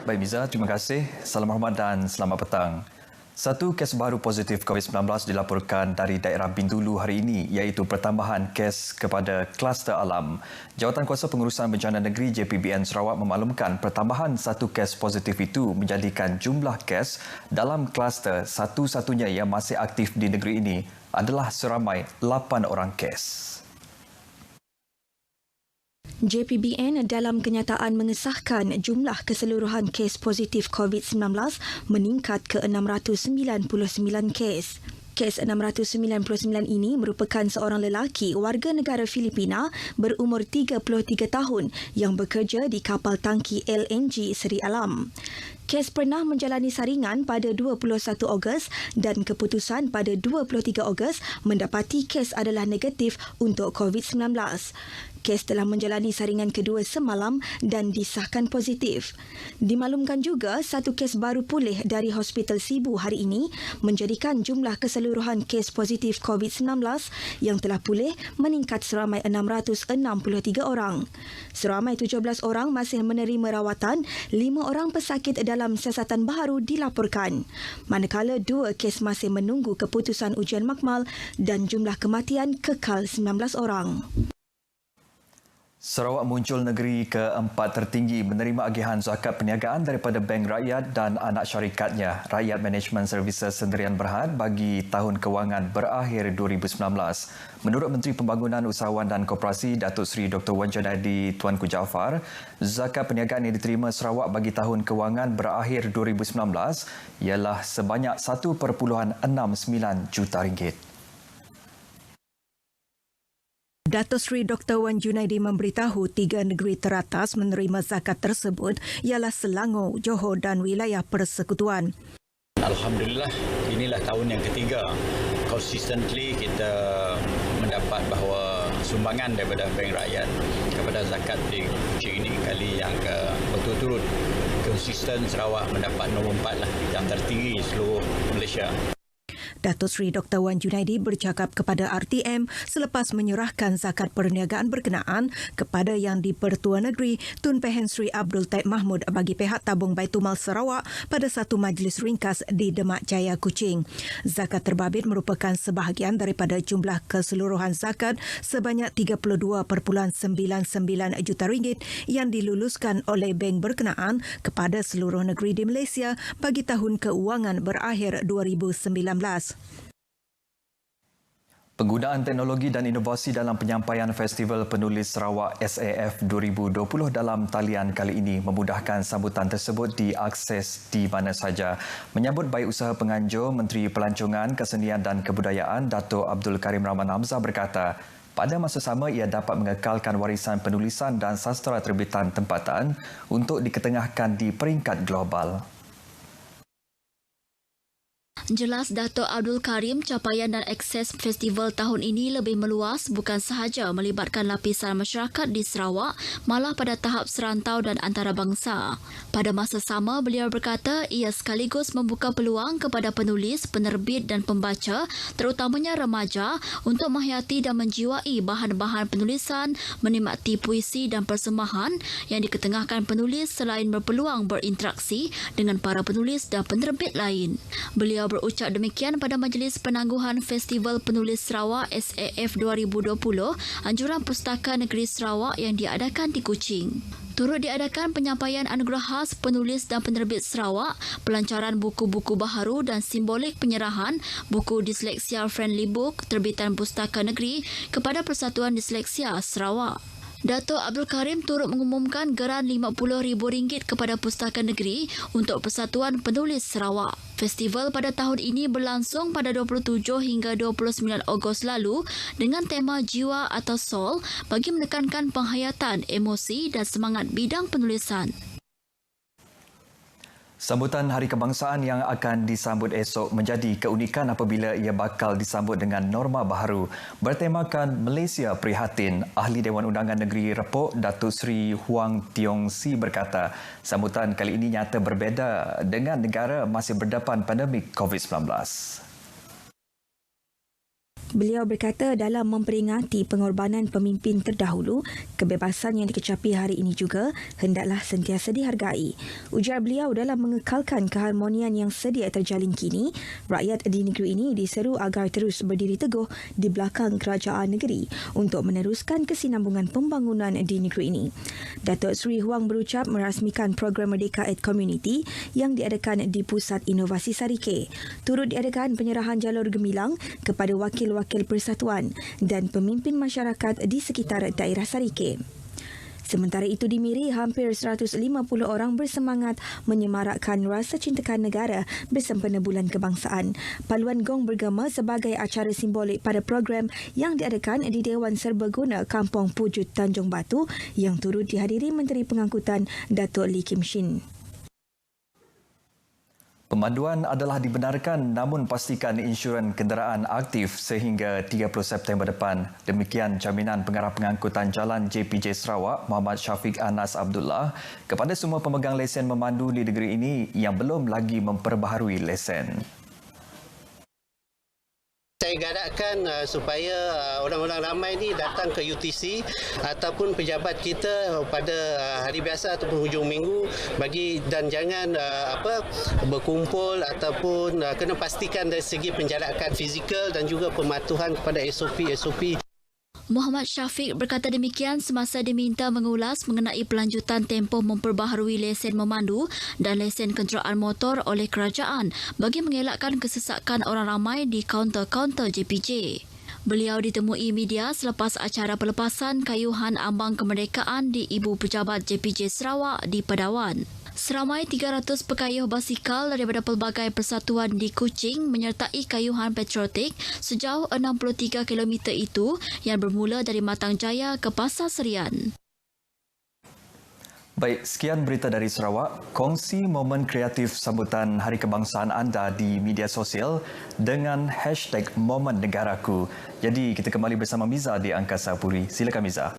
Baik Miza, terima kasih. Salam hormat dan selamat petang. Satu kes baru positif COVID-19 dilaporkan dari daerah Bintulu hari ini iaitu pertambahan kes kepada kluster alam. Jawatankuasa Pengurusan Bencana Negeri JPBN Sarawak memaklumkan pertambahan satu kes positif itu menjadikan jumlah kes dalam kluster satu-satunya yang masih aktif di negeri ini adalah seramai 8 orang kes. JPBN dalam kenyataan mengesahkan jumlah keseluruhan kes positif COVID-19 meningkat ke 699 kes. Kes 699 ini merupakan seorang lelaki warga negara Filipina berumur 33 tahun yang bekerja di kapal tangki LNG Seri Alam. Kes pernah menjalani saringan pada 21 Ogos dan keputusan pada 23 Ogos mendapati kes adalah negatif untuk COVID-19. Kes telah menjalani saringan kedua semalam dan disahkan positif. Dimaklumkan juga satu kes baru pulih dari Hospital Sibu hari ini menjadikan jumlah keseluruhan kes positif COVID-19 yang telah pulih meningkat seramai 663 orang. Seramai 17 orang masih menerima rawatan, 5 orang pesakit dalam siasatan baharu dilaporkan. Manakala 2 kes masih menunggu keputusan ujian makmal dan jumlah kematian kekal 19 orang. Sarawak muncul negeri keempat tertinggi menerima agihan zakat perniagaan daripada Bank Rakyat dan anak syarikatnya, Rakyat Management Services Sendirian Berhad bagi tahun kewangan berakhir 2019. Menurut Menteri Pembangunan Usahawan dan Koperasi Datuk Seri Dr. Wan Junaidi Tuanku Jaafar, zakat perniagaan yang diterima Sarawak bagi tahun kewangan berakhir 2019 ialah sebanyak 1.69 juta ringgit. Datuk Seri Dr. Wan Junaidi memberitahu 3 negeri teratas menerima zakat tersebut ialah Selangor, Johor dan wilayah Persekutuan. Alhamdulillah, inilah tahun yang ketiga consistently kita mendapat bahawa sumbangan daripada Bank Rakyat kepada zakat di Kuching ini kali yang berturut-turut konsisten Sarawak mendapat nombor 4 lah yang tertinggi seluruh Malaysia. Datuk Seri Dr. Wan Junaidi bercakap kepada RTM selepas menyerahkan zakat perniagaan berkenaan kepada Yang di-Pertua Negeri Tun Pehen Sri Abdul Taib Mahmud bagi pihak tabung Baitumal Sarawak pada satu majlis ringkas di Demak Jaya, Kuching. Zakat terbabit merupakan sebahagian daripada jumlah keseluruhan zakat sebanyak 32.99 juta ringgit yang diluluskan oleh bank berkenaan kepada seluruh negeri di Malaysia bagi tahun keuangan berakhir 2019. Penggunaan teknologi dan inovasi dalam penyampaian Festival Penulis Sarawak SAF 2020 dalam talian kali ini memudahkan sambutan tersebut diakses di mana saja. Menyambut baik usaha penganjur, Menteri Pelancongan, Kesenian dan Kebudayaan Dato' Abdul Karim Rahman Hamzah berkata, pada masa sama ia dapat mengekalkan warisan penulisan dan sastera terbitan tempatan untuk diketengahkan di peringkat global. Jelas Dato' Abdul Karim, capaian dan akses festival tahun ini lebih meluas bukan sahaja melibatkan lapisan masyarakat di Sarawak, malah pada tahap serantau dan antarabangsa. Pada masa sama, beliau berkata ia sekaligus membuka peluang kepada penulis, penerbit dan pembaca, terutamanya remaja, untuk menghayati dan menjiwai bahan-bahan penulisan, menikmati puisi dan persembahan yang diketengahkan penulis selain berpeluang berinteraksi dengan para penulis dan penerbit lain. Beliau berucap demikian pada majlis penangguhan Festival Penulis Sarawak SAF 2020 Anjuran Pustaka Negeri Sarawak yang diadakan di Kuching. Turut diadakan penyampaian anugerah khas penulis dan penerbit Sarawak, pelancaran buku-buku baharu dan simbolik penyerahan buku Dyslexia Friendly Book terbitan Pustaka Negeri kepada Persatuan Dyslexia Sarawak. Dato' Abdul Karim turut mengumumkan geran RM50,000 kepada Pustaka Negeri untuk Persatuan Penulis Sarawak. Festival pada tahun ini berlangsung pada 27 hingga 29 Ogos lalu dengan tema Jiwa atau Soul bagi menekankan penghayatan, emosi dan semangat bidang penulisan. Sambutan Hari Kebangsaan yang akan disambut esok menjadi keunikan apabila ia bakal disambut dengan norma baharu. Bertemakan Malaysia Prihatin, Ahli Dewan Undangan Negeri Repok Datuk Seri Huang Tiong Si berkata, sambutan kali ini nyata berbeza dengan negara masih berdepan pandemik COVID-19. Beliau berkata dalam memperingati pengorbanan pemimpin terdahulu, kebebasan yang dikecapi hari ini juga hendaklah sentiasa dihargai. Ujar beliau dalam mengekalkan keharmonian yang sedia terjalin kini, rakyat di negeri ini diseru agar terus berdiri teguh di belakang kerajaan negeri untuk meneruskan kesinambungan pembangunan di negeri ini. Datuk Seri Huang berucap merasmikan program Merdeka at Community yang diadakan di Pusat Inovasi Sarike. Turut diadakan penyerahan jalur gemilang kepada wakil-wakil persatuan dan pemimpin masyarakat di sekitar daerah Sarike. Sementara itu di Miri, hampir 150 orang bersemangat menyemarakkan rasa cintakan negara bersempena Bulan Kebangsaan. Paluan gong bergema sebagai acara simbolik pada program yang diadakan di Dewan Serbaguna Kampung Pujut Tanjung Batu yang turut dihadiri Menteri Pengangkutan Datuk Lee Kim Shin. Pemanduan adalah dibenarkan namun pastikan insurans kenderaan aktif sehingga 30 September depan. Demikian jaminan Pengarah Pengangkutan Jalan JPJ Sarawak Muhammad Syafiq Anas Abdullah kepada semua pemegang lesen memandu di negeri ini yang belum lagi memperbaharui lesen. Saya garakkan supaya orang-orang ramai ni datang ke UTC ataupun pejabat kita pada hari biasa ataupun hujung minggu dan jangan berkumpul ataupun kena pastikan dari segi penjarakan fizikal dan juga pematuhan kepada SOP. Muhammad Syafiq berkata demikian semasa diminta mengulas mengenai pelanjutan tempoh memperbaharui lesen memandu dan lesen kenderaan motor oleh kerajaan bagi mengelakkan kesesakan orang ramai di kaunter-kaunter JPJ. Beliau ditemui media selepas acara pelepasan kayuhan ambang kemerdekaan di Ibu Pejabat JPJ Sarawak di Pedawan. Seramai 300 pekayuh basikal daripada pelbagai persatuan di Kuching menyertai kayuhan patriotik sejauh 63 km itu yang bermula dari Matang Jaya ke Pasar Serian. Baik, sekian berita dari Sarawak. Kongsi momen kreatif sambutan Hari Kebangsaan anda di media sosial dengan #MomenNegaraku. Jadi kita kembali bersama Miza di Angkasa Puri. Silakan Miza.